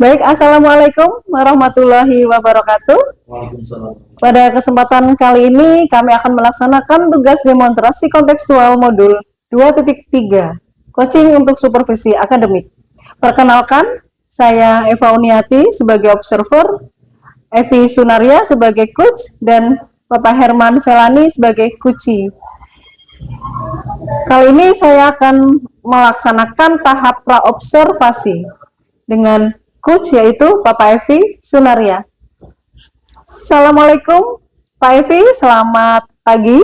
Baik, Assalamualaikum warahmatullahi wabarakatuh. Waalaikumsalam. Pada kesempatan kali ini kami akan melaksanakan tugas demonstrasi kontekstual modul 2.3, coaching untuk supervisi akademik. Perkenalkan, saya Eva Uniati sebagai observer, Evi Sunaria sebagai coach, dan Bapak Herman Felani sebagai coachee. Kali ini saya akan melaksanakan tahap praobservasi dengan coach yaitu Bapak Evi Sunaria. Assalamualaikum Pak Evi, selamat pagi.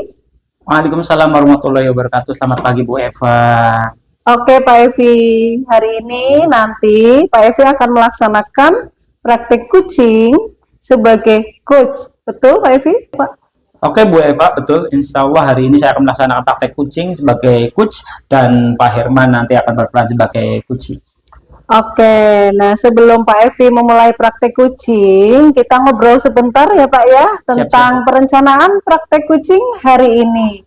Waalaikumsalam warahmatullahi wabarakatuh. Selamat pagi Bu Eva. Oke Pak Evi, hari ini nanti Pak Evi akan melaksanakan praktek coaching sebagai coach. Betul Pak Evi? Pak? Oke Bu Eva, betul. Insya Allah hari ini saya akan melaksanakan praktek coaching sebagai coach dan Pak Herman nanti akan berperan sebagai coachee. Oke, nah sebelum Pak Evi memulai praktek coaching, kita ngobrol sebentar ya Pak ya tentang Siap. perencanaan praktek coaching hari ini.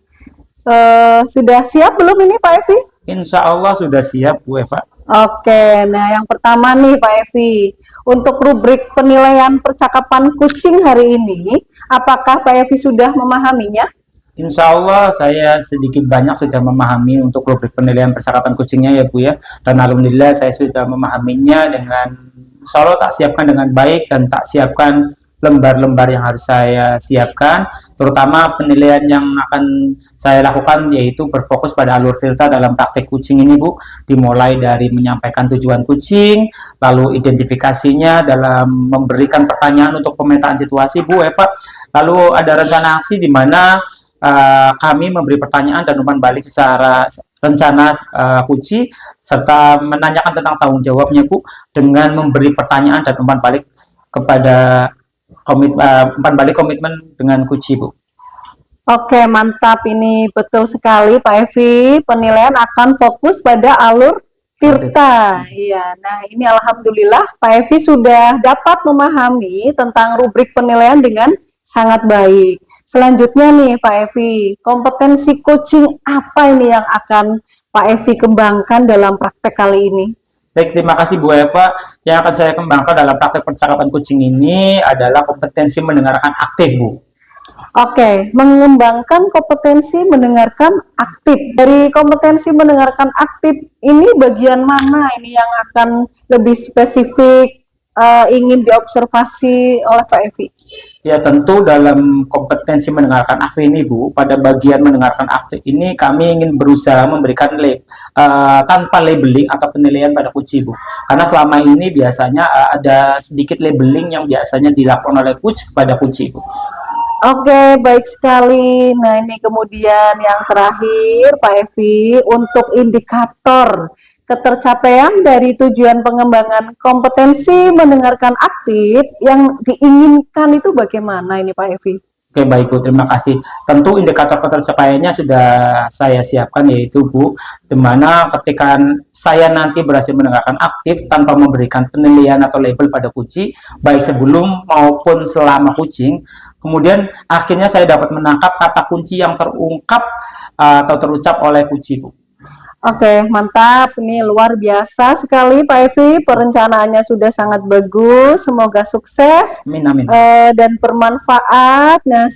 Sudah siap belum ini Pak Evi? Insya Allah sudah siap Bu Eva. Oke, nah yang pertama nih Pak Evi, untuk rubrik penilaian percakapan coaching hari ini, apakah Pak Evi sudah memahaminya? Insya Allah saya sedikit banyak sudah memahami untuk rubrik penilaian percakapan coachingnya ya Bu ya. Dan alhamdulillah saya sudah memahaminya dengan insya Allah tak siapkan dengan baik dan tak siapkan lembar-lembar yang harus saya siapkan. Terutama penilaian yang akan saya lakukan yaitu berfokus pada alur cerita dalam praktek coaching ini Bu. Dimulai dari menyampaikan tujuan coaching, lalu identifikasinya dalam memberikan pertanyaan untuk pemetaan situasi Bu Eva. Lalu ada rencana aksi di mana kami memberi pertanyaan dan umpan balik secara rencana coaching serta menanyakan tentang tanggung jawabnya Bu dengan memberi pertanyaan dan umpan balik kepada umpan balik komitmen dengan coaching Bu. Oke, mantap, ini betul sekali Pak Evi. Penilaian akan fokus pada alur tirta. Iya, nah ini alhamdulillah Pak Evi sudah dapat memahami tentang rubrik penilaian dengan sangat baik. Selanjutnya nih Pak Evi, kompetensi coaching apa ini yang akan Pak Evi kembangkan dalam praktek kali ini? Baik, terima kasih Bu Eva. Yang akan saya kembangkan dalam praktek percakapan coaching ini adalah kompetensi mendengarkan aktif Bu. Oke, mengembangkan kompetensi mendengarkan aktif. Dari kompetensi mendengarkan aktif ini bagian mana ini yang akan lebih spesifik ingin diobservasi oleh Pak Evi? Ya tentu dalam kompetensi mendengarkan aktif ini Bu, pada bagian mendengarkan aktif ini kami ingin berusaha memberikan tanpa labeling atau penilaian pada coach Bu. Karena selama ini biasanya ada sedikit labeling yang biasanya dilakukan oleh coach kepada coach Bu. Oke, baik sekali. Nah, ini kemudian yang terakhir, Pak Evi, untuk indikator ketercapaian dari tujuan pengembangan kompetensi mendengarkan aktif yang diinginkan itu bagaimana ini Pak Evi? Oke baik Bu, terima kasih. Tentu indikator ketercapaiannya sudah saya siapkan yaitu Bu, dimana ketika saya nanti berhasil mendengarkan aktif tanpa memberikan penilaian atau label pada coaching, baik sebelum maupun selama coaching, kemudian akhirnya saya dapat menangkap kata kunci yang terungkap atau terucap oleh coaching Bu. Oke, mantap. Ini luar biasa sekali Pak Evi. Perencanaannya sudah sangat bagus. Semoga sukses. Amin, amin. Dan bermanfaat. Nah,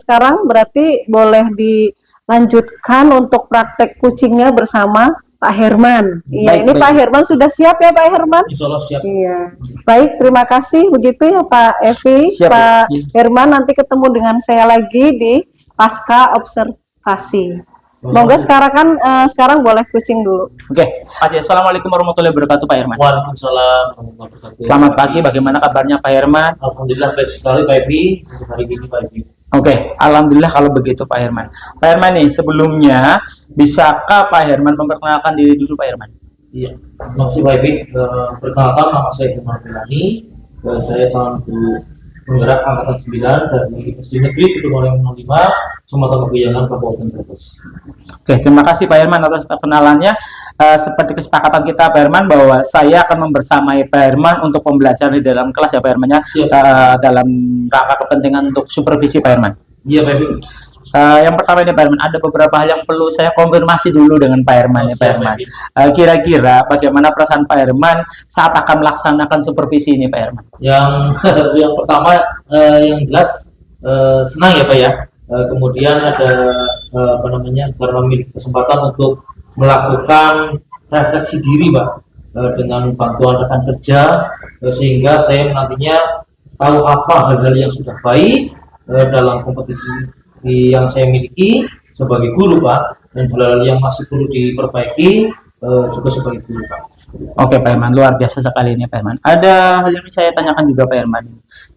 sekarang berarti boleh dilanjutkan untuk praktek coachingnya bersama Pak Herman. Iya, ini baik. Pak Herman sudah siap ya Pak Herman? Insya Allah siap. Iya. Baik, terima kasih. Begitu ya Pak Evi. Siap, Pak Herman, nanti ketemu dengan saya lagi di pasca observasi. Monggo sekarang boleh coaching dulu. Oke. Assalamualaikum warahmatullahi wabarakatuh Pak Herman. Waalaikumsalam warahmatullahi wabarakatuh. Selamat pagi, bagaimana kabarnya Pak Herman? Alhamdulillah baik sekali Pak Evi. Hari ini Pak Evi. Oke, alhamdulillah kalau begitu Pak Herman. Pak Herman nih, sebelumnya bisakah Pak Herman memperkenalkan diri dulu Pak Herman? Iya, terima kasih Pak Evi. Perkenalkan nama saya Herman Felani. Saya calon penggerak angkatan 9 dari SD Negeri Kedungoreng 05, Sumatera Bagian Kabupaten Brebes. Oke, terima kasih Pak Herman atas perkenalannya. Seperti kesepakatan kita Pak Herman bahwa saya akan membersamai Pak Herman untuk pembelajaran di dalam kelas ya Pak Herman ya, dalam rangka kepentingan untuk supervisi Pak Herman. Iya Pak Evi. Yang pertama ini Pak Herman, ada beberapa hal yang perlu saya konfirmasi dulu dengan Pak Herman ya Pak Herman. Kira-kira bagaimana perasaan Pak Herman saat akan melaksanakan supervisi ini Pak Herman? Yang pertama yang jelas senang ya Pak ya. Kemudian ada apa namanya, karena memiliki kesempatan untuk melakukan refleksi diri Pak, dengan bantuan rekan kerja, sehingga saya nantinya tahu apa hal-hal yang sudah baik dalam kompetisi yang saya miliki sebagai guru Pak, dan hal-hal yang masih perlu diperbaiki juga sebagai guru Pak. Oke Pak Herman, luar biasa sekali ini Pak Herman. Ada hal yang saya tanyakan juga Pak Herman.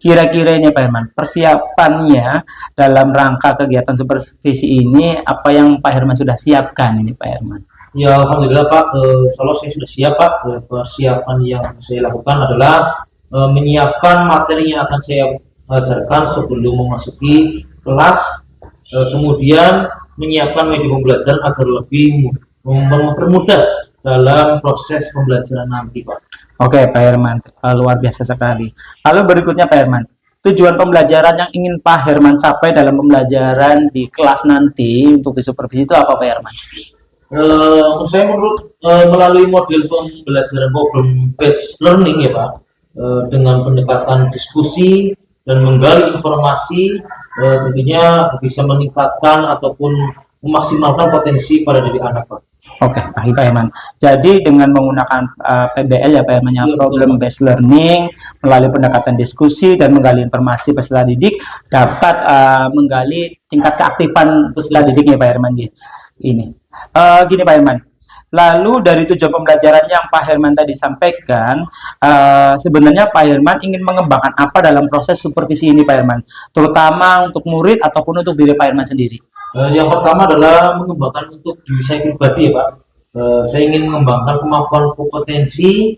Kira-kira ini Pak Herman, persiapannya dalam rangka kegiatan supervisi ini apa yang Pak Herman sudah siapkan ini Pak Herman? Ya Alhamdulillah Pak, kalau saya sudah siap Pak. Persiapan yang saya lakukan adalah menyiapkan materi yang akan saya ajarkan sebelum memasuki kelas. Kemudian menyiapkan media pembelajaran agar lebih mempermudah dalam proses pembelajaran nanti Pak. Oke Pak Herman, luar biasa sekali. Lalu berikutnya Pak Herman, tujuan pembelajaran yang ingin Pak Herman capai dalam pembelajaran di kelas nanti untuk disupervisi itu apa Pak Herman? Saya menurut melalui model pembelajaran problem based learning ya Pak, dengan pendekatan diskusi dan menggali informasi, tentunya bisa meningkatkan ataupun memaksimalkan potensi pada diri anak Pak. Oke, baik Pak Herman. Jadi dengan menggunakan PBL ya Pak Herman, yang problem based learning melalui pendekatan diskusi dan menggali informasi peserta didik dapat menggali tingkat keaktifan peserta didiknya Pak Herman. Ini gini Pak Herman. Lalu dari tujuan pembelajaran yang Pak Herman tadi sampaikan, sebenarnya Pak Herman ingin mengembangkan apa dalam proses supervisi ini Pak Herman, terutama untuk murid ataupun untuk diri Pak Herman sendiri? Yang pertama adalah mengembangkan untuk diri saya pribadi ya Pak. Saya ingin mengembangkan kemampuan kompetensi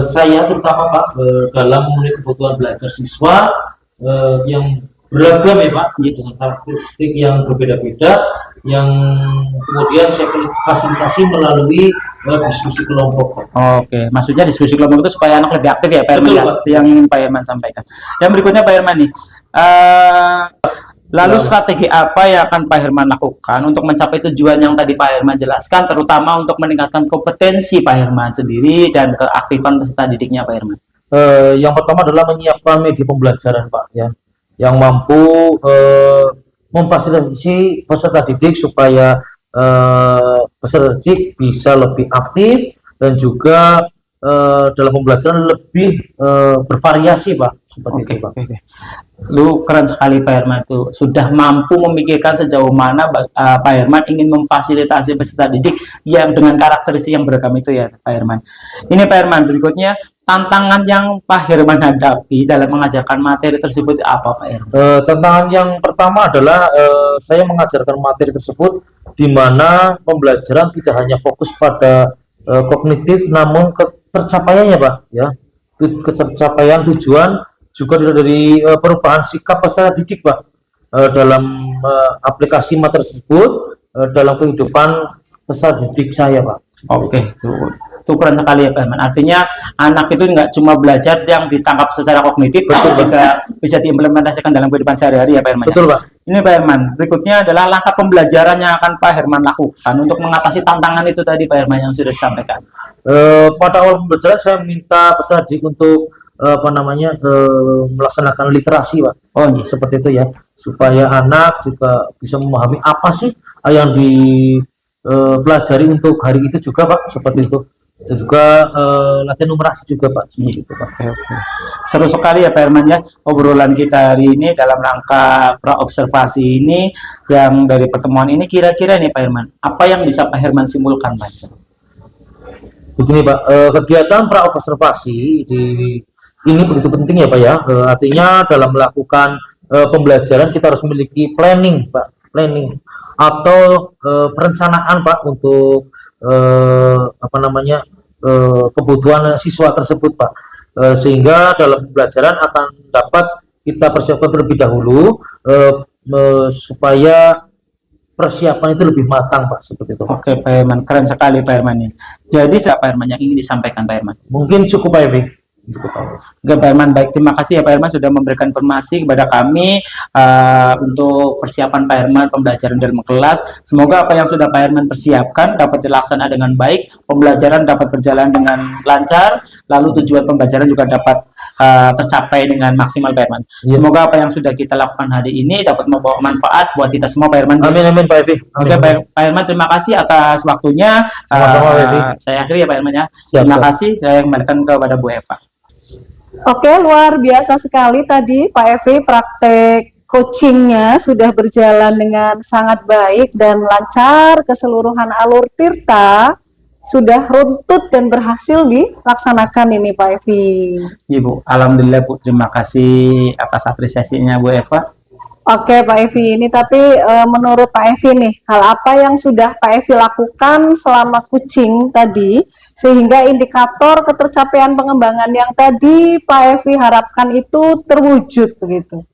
saya terutama Pak, dalam memenuhi kebutuhan belajar siswa yang beragam ya Pak, dengan karakteristik yang berbeda-beda, yang kemudian saya fasilitasi melalui diskusi kelompok Pak. Oke, maksudnya diskusi kelompok itu supaya anak lebih aktif ya Pak Herman, yang Pak Herman sampaikan. Yang berikutnya Pak Herman nih, lalu strategi apa yang akan Pak Herman lakukan untuk mencapai tujuan yang tadi Pak Herman jelaskan, terutama untuk meningkatkan kompetensi Pak Herman sendiri dan keaktifan peserta didiknya Pak Herman? Yang pertama adalah menyiapkan media pembelajaran Pak ya, yang mampu memfasilitasi peserta didik supaya peserta didik bisa lebih aktif dan juga dalam pembelajaran lebih bervariasi Pak, seperti itu Pak. Lu keren sekali Pak Herman, itu sudah mampu memikirkan sejauh mana Pak Herman ingin memfasilitasi peserta didik yang dengan karakteristik yang beragam itu ya Pak Herman. Ini Pak Herman, berikutnya tantangan yang Pak Herman hadapi dalam mengajarkan materi tersebut apa Pak Herman? Tantangan yang pertama adalah saya mengajarkan materi tersebut di mana pembelajaran tidak hanya fokus pada kognitif, namun tercapaiannya Pak ya, ketercapaian tujuan juga dari perubahan sikap peserta didik Pak, dalam aplikasi materi tersebut dalam kehidupan peserta didik saya Pak. Oke, itu keren sekali ya Pak Herman. Artinya anak itu nggak cuma belajar yang ditangkap secara kognitif, tapi juga bisa diimplementasikan dalam kehidupan sehari-hari ya Pak Herman. Betul Pak. Ini Pak Herman, berikutnya adalah langkah pembelajaran yang akan Pak Herman lakukan untuk mengatasi tantangan itu tadi Pak Herman yang sudah disampaikan. Pada awal pembelajaran saya minta peserta didik untuk melaksanakan literasi Pak. Oh iya, seperti itu ya, supaya anak juga bisa memahami apa sih yang dipelajari untuk hari itu juga Pak, seperti itu. Dan juga latihan numerasi juga Pak, seperti itu Pak. Oke. Seru sekali ya Pak Herman ya obrolan kita hari ini dalam rangka praobservasi ini. Yang dari pertemuan ini kira-kira nih Pak Herman, apa yang bisa Pak Herman simpulkan Pak? Begini Pak, kegiatan praobservasi ini begitu penting ya Pak ya. Artinya dalam melakukan pembelajaran kita harus memiliki planning Pak, atau perencanaan Pak untuk kebutuhan siswa tersebut Pak, sehingga dalam pembelajaran akan dapat kita persiapkan terlebih dahulu supaya persiapan itu lebih matang Pak, seperti itu. Oke Pak Herman, keren sekali Pak Herman ini. Jadi siapa Herman yang ingin disampaikan Pak Herman? Mungkin cukup Pak Evi. Oke, Pak Herman, baik, terima kasih ya Pak Herman sudah memberikan informasi kepada kami untuk persiapan Pak Herman pembelajaran dalam kelas. Semoga apa yang sudah Pak Herman persiapkan dapat dilaksanakan dengan baik, pembelajaran dapat berjalan dengan lancar, lalu tujuan pembelajaran juga dapat tercapai dengan maksimal Pak Herman. Semoga apa yang sudah kita lakukan hari ini dapat membawa manfaat buat kita semua Pak Herman. Amin amin Pak Evi. Oke, Pak Herman, terima kasih atas waktunya. Sama-sama, Pak Evi. Saya akhiri ya Pak Herman ya. Siap, Terima siap. kasih, saya kembalikan kepada Bu Eva. Oke, luar biasa sekali tadi Pak Evi, praktek coachingnya sudah berjalan dengan sangat baik dan lancar, keseluruhan alur tirta sudah runtut dan berhasil dilaksanakan ini Pak Evi. Ibu, alhamdulillah Bu, terima kasih atas apresiasinya Bu Eva. Oke Pak Evi, ini tapi menurut Pak Evi nih, hal apa yang sudah Pak Evi lakukan selama coaching tadi sehingga indikator ketercapaian pengembangan yang tadi Pak Evi harapkan itu terwujud begitu?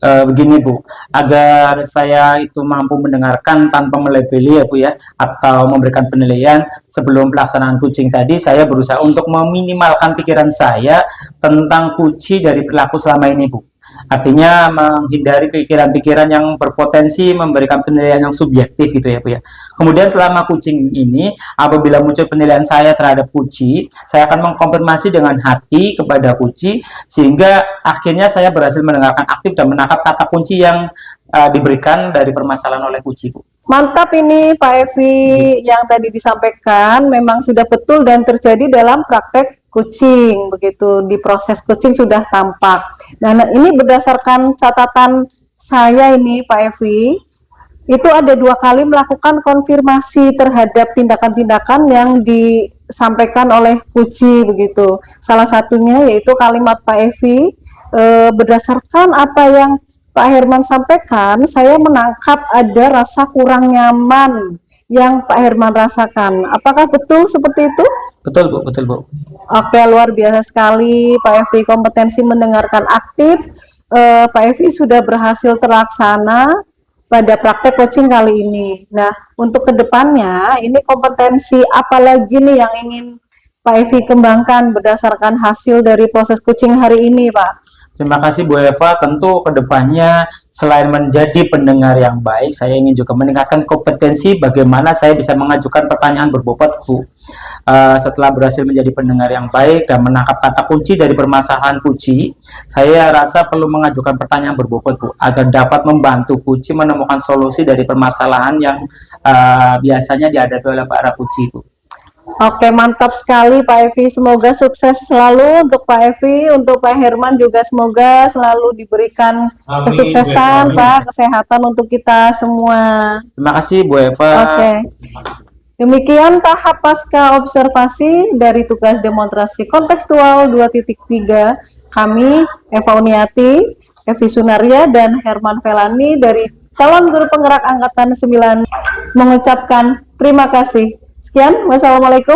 Begini Bu, agar saya itu mampu mendengarkan tanpa melebeli ya Bu ya, atau memberikan penilaian sebelum pelaksanaan coaching tadi, saya berusaha untuk meminimalkan pikiran saya tentang kunci dari perilaku selama ini Bu. Artinya menghindari pikiran-pikiran yang berpotensi memberikan penilaian yang subjektif gitu ya Bu ya. Kemudian selama coaching ini, apabila muncul penilaian saya terhadap kunci, saya akan mengkonfirmasi dengan hati kepada kunci, sehingga akhirnya saya berhasil mendengarkan aktif dan menangkap kata kunci yang diberikan dari permasalahan oleh kunci Bu. Mantap ini Pak Evi, yang tadi disampaikan memang sudah betul dan terjadi dalam praktek coaching, begitu di proses coaching sudah tampak. Nah, ini berdasarkan catatan saya ini Pak Evi, itu ada 2 kali melakukan konfirmasi terhadap tindakan-tindakan yang disampaikan oleh kunci begitu. Salah satunya yaitu kalimat Pak Evi, berdasarkan apa yang Pak Herman sampaikan, saya menangkap ada rasa kurang nyaman yang Pak Herman rasakan. Apakah betul seperti itu? Betul Bu, betul Bu. Oke, luar biasa sekali Pak Evi, kompetensi mendengarkan aktif. Pak Evi sudah berhasil terlaksana pada praktek coaching kali ini. Nah, untuk kedepannya, ini kompetensi apa lagi nih yang ingin Pak Evi kembangkan berdasarkan hasil dari proses coaching hari ini Pak? Terima kasih Bu Eva. Tentu kedepannya selain menjadi pendengar yang baik, saya ingin juga meningkatkan kompetensi bagaimana saya bisa mengajukan pertanyaan berbobot Bu. Setelah berhasil menjadi pendengar yang baik dan menangkap kata kunci dari permasalahan kunci, saya rasa perlu mengajukan pertanyaan berbobot Bu, agar dapat membantu kunci menemukan solusi dari permasalahan yang biasanya dihadapi oleh para kunci Bu. Oke, mantap sekali Pak Evi. Semoga sukses selalu untuk Pak Evi, untuk Pak Herman juga semoga selalu diberikan Amin, kesuksesan amin. Pak, kesehatan untuk kita semua. Terima kasih Bu Eva. Oke. Demikian tahap pasca observasi dari tugas demonstrasi kontekstual 2.3 kami Eva Uniati, Evi Sunaria, dan Herman Felani dari calon guru penggerak angkatan 9 mengucapkan terima kasih. Sekian, wassalamualaikum.